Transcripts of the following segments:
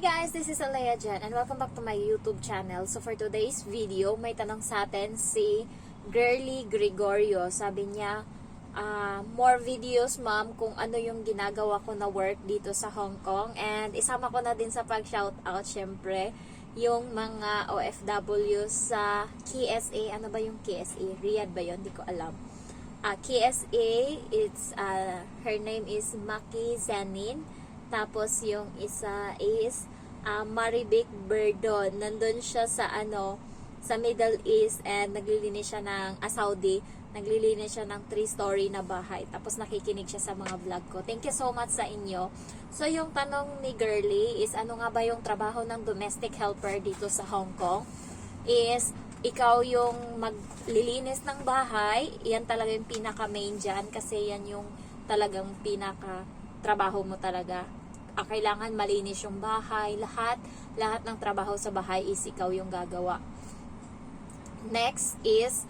guys, this is Alea Jen and welcome back to my YouTube channel. So for today's video, may tanong sa atin si Girly Gregorio. Sabi niya, more videos ma'am kung ano yung ginagawa ko na work dito sa Hong Kong. And isama ko na din sa pag-shoutout syempre yung mga OFW sa KSA. Ano ba yung KSA? Riyadh ba yun? Hindi ko alam. KSA, it's, her name is Maki Zanin. Tapos yung isa is Maribik Berdon. Nandun siya sa sa Middle East and naglilinis siya ng Saudi. Naglilinis siya ng 3-story na bahay. Tapos nakikinig siya sa mga vlog ko. Thank you so much sa inyo. So yung tanong ni Girly is ano nga ba yung trabaho ng domestic helper dito sa Hong Kong? Is ikaw yung maglilinis ng bahay. Yan talaga yung pinaka main dyan kasi yan yung talagang pinaka trabaho mo talaga. Kailangan malinis yung bahay, lahat ng trabaho sa bahay is ikaw yung gagawa. Next is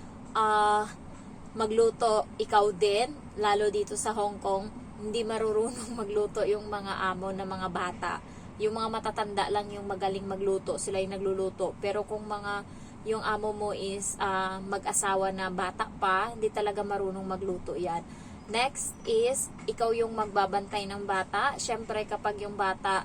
magluto ikaw din, lalo dito sa Hong Kong, hindi marurunong magluto yung mga amo na mga bata. Yung mga matatanda lang yung magaling magluto, sila yung nagluluto. Pero kung yung amo mo is mag-asawa na bata pa, hindi talaga marunong magluto yan. Next is, ikaw yung magbabantay ng bata. Siyempre, kapag yung bata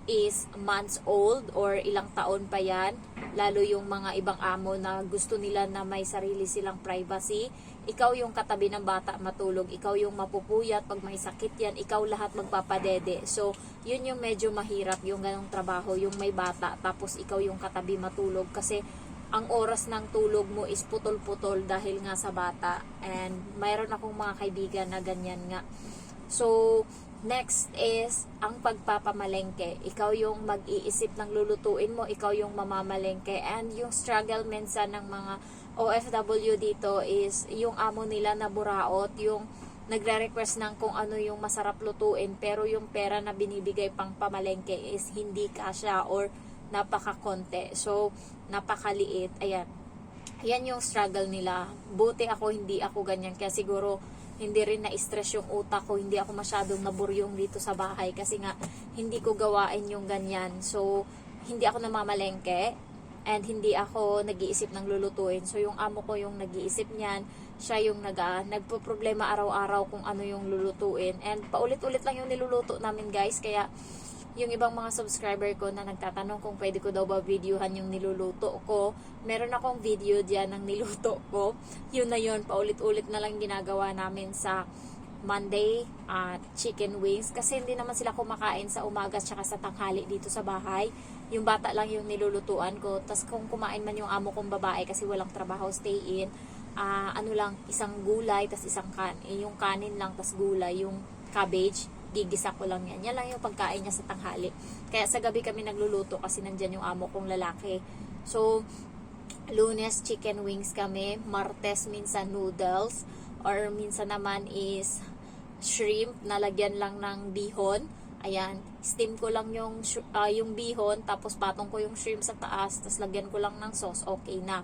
is months old or ilang taon pa yan, lalo yung mga ibang amo na gusto nila na may sarili silang privacy, ikaw yung katabi ng bata matulog, ikaw yung mapupuyat pag may sakit yan, ikaw lahat magpapadede. So, yun yung medyo mahirap, yung ganong trabaho, yung may bata, tapos ikaw yung katabi matulog kasi ang oras ng tulog mo is putol-putol dahil nga sa bata. And mayroon akong mga kaibigan na ganyan nga. So, next is ang pagpapamalengke. Ikaw yung mag-iisip ng lulutuin mo, ikaw yung mamamalengke. And yung struggle minsan ng mga OFW dito is yung amo nila na buraot, yung nagre-request ng kung ano yung masarap lutuin, pero yung pera na binibigay pang pamalengke is hindi kasya or napaka-konti. So, napakaliit. Ayan. Yan yung struggle nila. Buti ako, hindi ako ganyan. Kaya siguro, hindi rin na-stress yung utak ko. Hindi ako masyadong naburyong dito sa bahay. Kasi nga, hindi ko gawain yung ganyan. So, hindi ako namamalengke. And hindi ako nag-iisip ng lulutuin. So, yung amo ko yung nag-iisip niyan. Siya yung nagpo-problema araw-araw kung ano yung lulutuin. And paulit-ulit lang yung niluluto namin, guys. Kaya, yung ibang mga subscriber ko na nagtatanong kung pwede ko daw ba videohan yung niluluto ko. Meron akong video diyan ng niluto ko. Yun na yun, paulit-ulit na lang ginagawa namin sa Monday chicken wings. Kasi hindi naman sila kumakain sa umaga tsaka sa tanghali dito sa bahay. Yung bata lang yung nilulutuan ko. Tapos kung kumain man yung amo kong babae kasi walang trabaho, stay in. Isang gulay, tas isang yung kanin lang, tas gulay, yung cabbage. Gigisa ko lang yan. Yan lang yung pagkain niya sa tanghali. Kaya sa gabi kami nagluluto kasi nandyan yung amo kong lalaki. So, Lunes chicken wings kami. Martes minsan noodles. Or minsan naman is shrimp na lagyan lang ng bihon. Ayan. Steam ko lang yung bihon. Tapos patong ko yung shrimp sa taas. Tapos lagyan ko lang ng sauce. Okay na.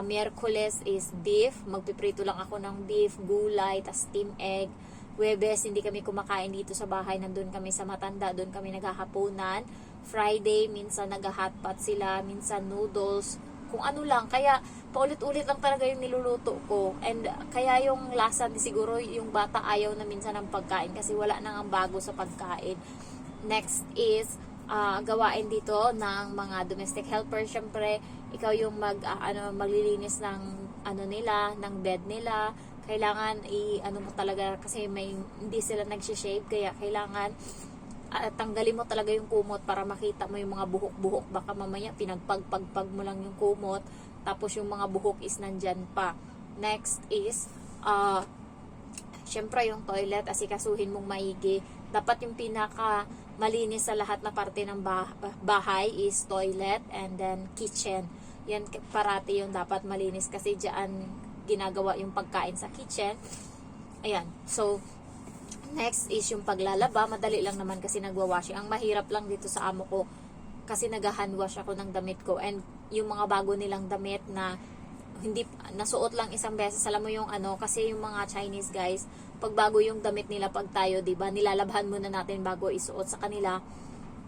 Miyerkules is beef. Magpiprito lang ako ng beef, gulay, tas steam egg. Huwebes, hindi kami kumakain dito sa bahay. Nandun kami sa Matanda. Doon kami naghahaponan. Friday, minsan nag-hotpot sila. Minsan noodles. Kung ano lang. Kaya, paulit-ulit lang talaga yung niluluto ko. And, kaya yung lasa, siguro yung bata ayaw na minsan ng pagkain. Kasi wala nang ang bago sa pagkain. Next is, gawain dito ng mga domestic helper. Siyempre, ikaw yung maglilinis ng nila, ng bed nila. Kailangan mo talaga kasi hindi sila nagsishave, kaya kailangan tanggalin mo talaga yung kumot para makita mo yung mga buhok-buhok. Baka mamaya pinagpagpagpag mo lang yung kumot, tapos yung mga buhok is nandyan pa. Next is syempre yung toilet, asikasuhin mong maigi. Dapat yung pinaka malinis sa lahat na parte ng bahay is toilet and then kitchen. Yan parati yung dapat malinis kasi diyan ginagawa yung pagkain sa kitchen. Ayan. So, next is yung paglalaba. Madali lang naman kasi nagwa-washing. Ang mahirap lang dito sa amo ko kasi nag-handwash ako ng damit ko. And yung mga bago nilang damit na hindi nasuot lang isang beses. Alam mo yung kasi yung mga Chinese guys, pag bago yung damit nila pag tayo, 'di ba? Nilalabhan muna natin bago isuot sa kanila.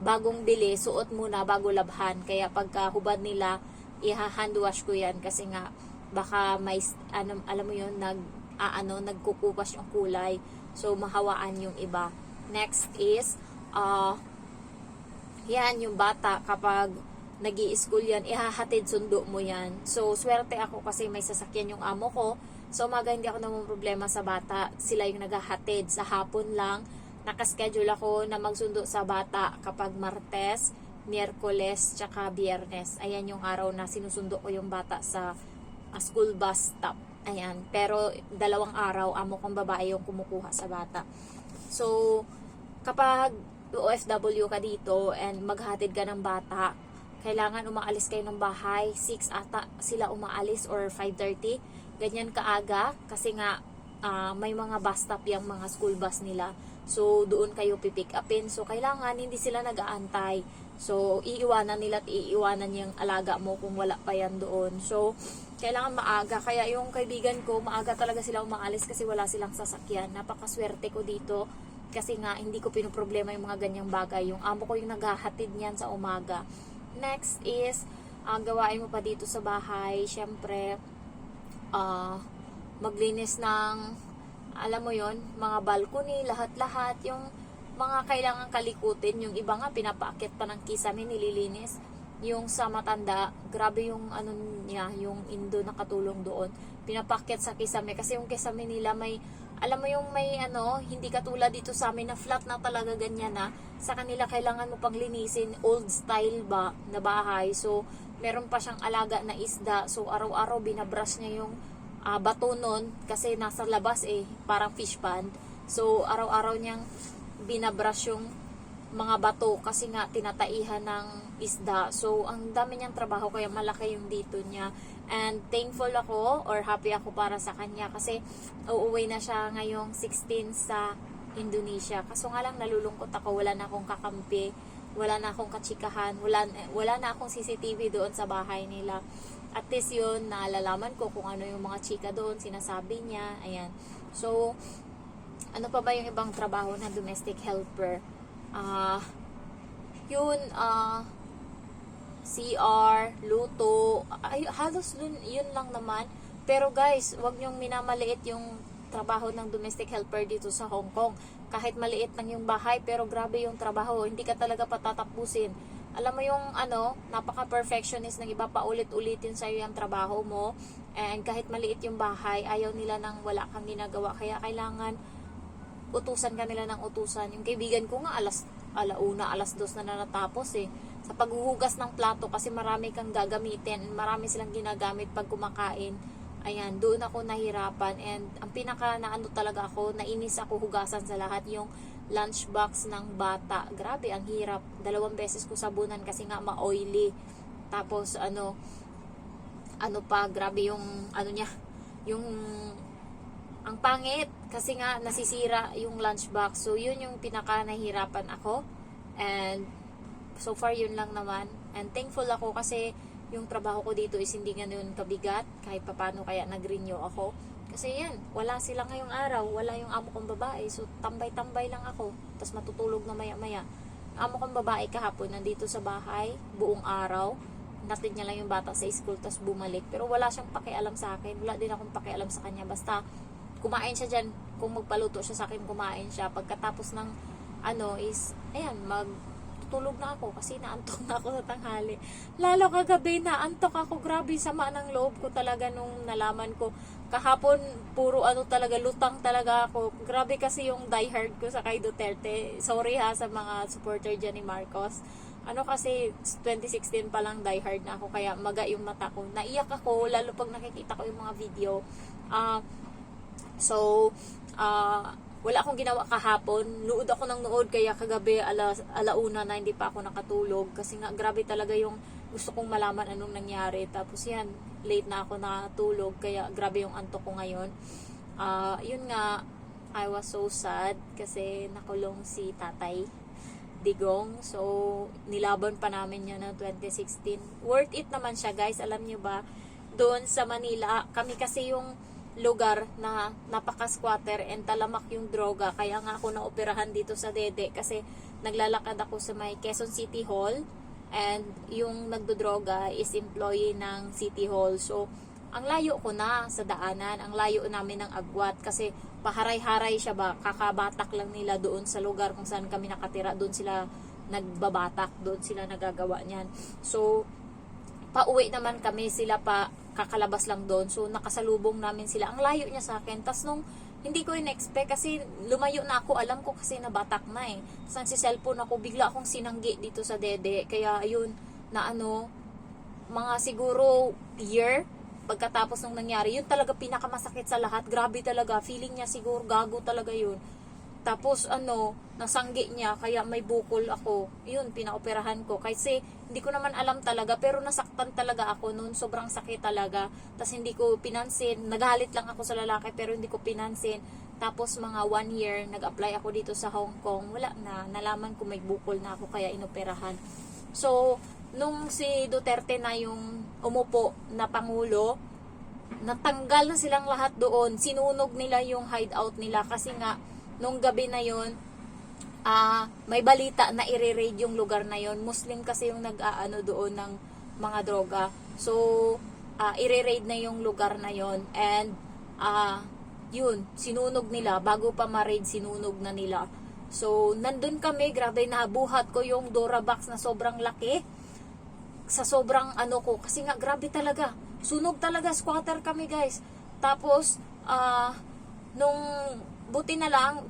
bagong bili, suot muna bago labhan. Kaya pagka hubad nila, i-hand wash ko yan kasi nga baka may alam mo yun, nagkukupas yung kulay. So mahawaan yung iba. Next is yan yung bata kapag nag-i-school yan, ihahatid sundo mo yan. So swerte ako kasi may sasakyan yung amo ko. So umaga hindi ako namang problema sa bata. Sila yung naghahatid. Sa hapon lang, nakaschedule ako na magsundo sa bata kapag Martes, Miyerkules, tsaka Biyernes. Ayan yung araw na sinusundo ko yung bata sa school bus stop. Ayan. Pero 2 araw, amo kong babae yung kumukuha sa bata. So, kapag OFW ka dito and maghatid ka ng bata, kailangan umaalis kayo ng bahay. 6 ata sila umaalis or 5:30. Ganyan kaaga kasi nga may mga bus stop yung mga school bus nila. So, doon kayo pipick upin. So, kailangan hindi sila nag-aantay. So, iiwanan nila at iiwanan yung alaga mo kung wala pa yan doon. So, kailangan maaga. Kaya yung kaibigan ko, maaga talaga sila umaalis kasi wala silang sasakyan. Napakaswerte ko dito kasi nga hindi ko pinoproblema yung mga ganyang bagay. Yung amo ko yung naghahatid niyan sa umaga. Next is, gawain mo pa dito sa bahay. Siyempre, maglinis ng, alam mo yon, mga balcony, lahat-lahat, yung mga kailangan kalikutin. Yung iba nga, pinapaakit pa ng kisame, nililinis. Yung sa matanda, grabe yung ano niya, yung indo na katulong doon. Pinapaakit sa kisame, kasi yung kisame nila may, alam mo yung may hindi katulad dito sa amin na flat na talaga ganyan na. Sa kanila kailangan mo pang linisin, old style ba na bahay. So, meron pa siyang alaga na isda. So, araw-araw binabrush niya yung bato nun kasi nasa labas parang fish pond. So araw-araw niyang binabrush yung mga bato kasi nga tinataihan ng isda. So ang dami niyang trabaho kaya malaki yung dito niya. And thankful ako or happy ako para sa kanya kasi uuwi na siya ngayong 16 sa Indonesia. Kaso nga lang nalulungkot ako, wala na akong kakampi, wala na akong kachikahan, wala na akong CCTV doon sa bahay nila. At least yun, naalalaman ko kung ano yung mga chika doon, sinasabi niya, ayan. So, ano pa ba yung ibang trabaho na domestic helper? CR, luto, halos yun lang naman. Pero guys, wag niyong minamaliit yung trabaho ng domestic helper dito sa Hong Kong. Kahit maliit lang yung bahay, pero grabe yung trabaho, hindi ka talaga patatapusin. Alam mo yung napaka-perfectionist ng iba, paulit-ulitin sa'yo yung trabaho mo. And kahit maliit yung bahay, ayaw nila nang wala kang ginagawa. Kaya kailangan utusan ka nila ng utusan. Yung kaibigan ko nga, alauna, 2:00 na natapos sa paghuhugas ng plato kasi marami kang gagamitin. Marami silang ginagamit pag kumakain. Ayan, doon ako nahirapan. And ang pinaka talaga ako, nainis ako hugasan sa lahat yung lunchbox ng bata. Grabe, ang hirap. 2 beses ko sabunan kasi nga ma-oily. Tapos grabe yung niya, yung ang pangit kasi nga nasisira yung lunchbox. So yun yung pinaka nahirapan ako. And so far yun lang naman. And thankful ako kasi yung trabaho ko dito is hindi ganoon kabigat. Kahit papano kaya nag-renew ako. Kasi yan, wala sila ngayong araw, wala yung amo kong babae. So, tambay-tambay lang ako. Tapos matutulog na maya-maya. Amo kong babae kahapon, nandito sa bahay, buong araw. Natid niya lang yung bata sa school, tapos bumalik. Pero wala siyang pakialam sa akin. Wala din akong pakialam sa kanya. Basta, kumain siya dyan. Kung magpaluto siya sa akin, kumain siya. Pagkatapos ng, ayan, tutulog na ako kasi naantok na ako sa tanghali. Lalo kagabi naantok ako. Grabe, sama ng loob ko talaga nung nalaman ko. Kahapon, puro talaga, lutang talaga ako. Grabe kasi yung diehard ko sa kay Duterte. Sorry ha sa mga supporter dyan ni Marcos. Kasi 2016 pa lang diehard na ako. Kaya maga yung mata ko. Naiyak ako, lalo pag nakikita ko yung mga video. Wala akong ginawa kahapon. Nuod ako ng nuod. Kaya kagabi, alauna na hindi pa ako nakatulog. Kasi nga, grabe talaga yung gusto kong malaman anong nangyari. Tapos yan, late na ako natulog. Kaya grabe yung antok ko ngayon. Yun nga, I was so sad. Kasi nakulong si Tatay Digong. So, nilaban pa namin yun ng 2016. Worth it naman siya, guys. Alam nyo ba? Doon sa Manila, kami kasi yung lugar na napaka-squatter and talamak yung droga. Kaya nga ako naoperahan dito sa Dede kasi naglalakad ako sa may Quezon City Hall and yung nagdodroga is employee ng City Hall. So, ang layo ko na sa daanan, ang layo namin ng agwat kasi paharay-haray siya ba, kakabatak lang nila doon sa lugar kung saan kami nakatira, doon sila nagbabatak, doon sila nagagawa niyan. So, pauwi naman kami, sila pa kakalabas lang doon. So, nakasalubong namin sila. Ang layo niya sa akin. Tapos nung hindi ko in-expect kasi lumayo na ako, alam ko kasi nabatak na eh. Tapos nagsi-cellphone ako, bigla akong sinanggi dito sa Dede. Kaya ayun, na ano, mga siguro year, pagkatapos nung nangyari, yun talaga pinakamasakit sa lahat. Grabe talaga, feeling niya siguro gago talaga yun. Tapos nasanggi niya, kaya may bukol ako. Yun, pinaoperahan ko. Kasi hindi ko naman alam talaga, pero nasaktan talaga ako noon. Sobrang sakit talaga. Tapos hindi ko pinansin. Nagalit lang ako sa lalaki, pero hindi ko pinansin. Tapos mga 1 year, nag-apply ako dito sa Hong Kong. Wala na, nalaman ko may bukol na ako, kaya inoperahan. So, nung si Duterte na yung umupo na Pangulo, natanggal na silang lahat doon. Sinunog nila yung hideout nila kasi nga, nung gabi na yon, may balita na i-raid yung lugar na yon. Muslim kasi yung nag-aano doon ng mga droga. So, i-raid na yung lugar na yon. And, yun, sinunog nila. Bago pa ma-raid, sinunog na nila. So, nandun kami. Grabe, nabuhat ko yung Durabox na sobrang laki. Sa sobrang ko. Kasi nga, grabe talaga. Sunog talaga. Squatter kami, guys. Tapos, nung buti na lang,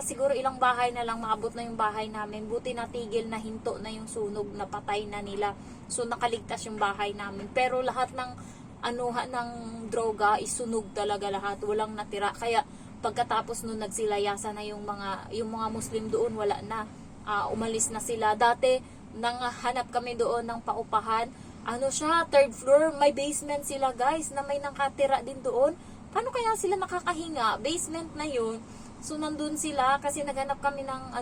siguro ilang bahay na lang, maabot na yung bahay namin. Buti natigil na, hinto na yung sunog, napatay na nila. So, nakaligtas yung bahay namin. Pero lahat ng ng droga, isunog talaga lahat. Walang natira. Kaya, pagkatapos nun, nagsilayasan na yung mga Muslim doon, wala na. Umalis na sila. Dati, nang hanap kami doon ng paupahan, siya, 3rd floor, may basement sila, guys, na may nakatira din doon. Paano kaya sila nakakahinga? Basement na yun. So, nandun sila kasi naghanap kami ng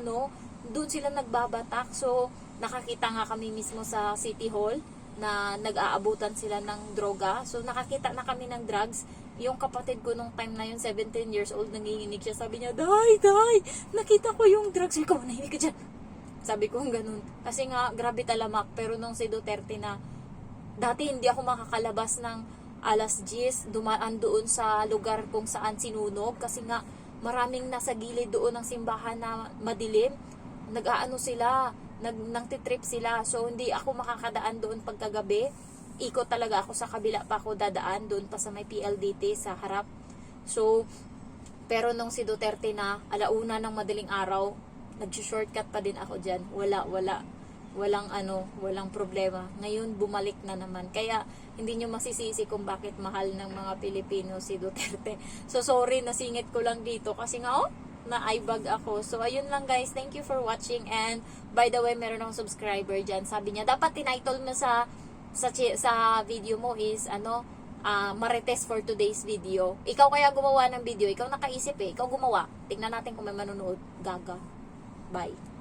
doon sila nagbabatak. So, nakakita nga kami mismo sa City Hall na nag-aabutan sila ng droga. So, nakakita na kami ng drugs. Yung kapatid ko nung time na yun, 17 years old, nanginginig siya. Sabi niya, Day, nakita ko yung drugs. Ikaw, manahimik ka dyan. Sabi ko ganun. Kasi nga, grabe talamak. Pero nung si Duterte na, dati hindi ako makakalabas ng alas 10, dumaan doon sa lugar kung saan sinunog kasi nga maraming nasa gilid doon ng simbahan na madilim. Nag-aano sila, nangtitrip sila. So hindi ako makakadaan doon pagkagabi. Ikot talaga ako sa kabila pa ako dadaan doon pa sa may PLDT sa harap. So pero nung si Duterte na alauna ng madaling araw, nag-shortcut pa din ako diyan. Walang problema. Ngayon, bumalik na naman. Kaya, hindi nyo masisisi kung bakit mahal ng mga Pilipino si Duterte. So, sorry, nasingit ko lang dito. Kasi nga, na-eyebag ako. So, ayun lang guys. Thank you for watching. And, by the way, meron akong subscriber dyan. Sabi niya, dapat tinitle mo sa video mo is, Marites for today's video. Ikaw kaya gumawa ng video. Ikaw nakaisip eh. Ikaw gumawa. Tingnan natin kung may manonood. Gaga. Bye.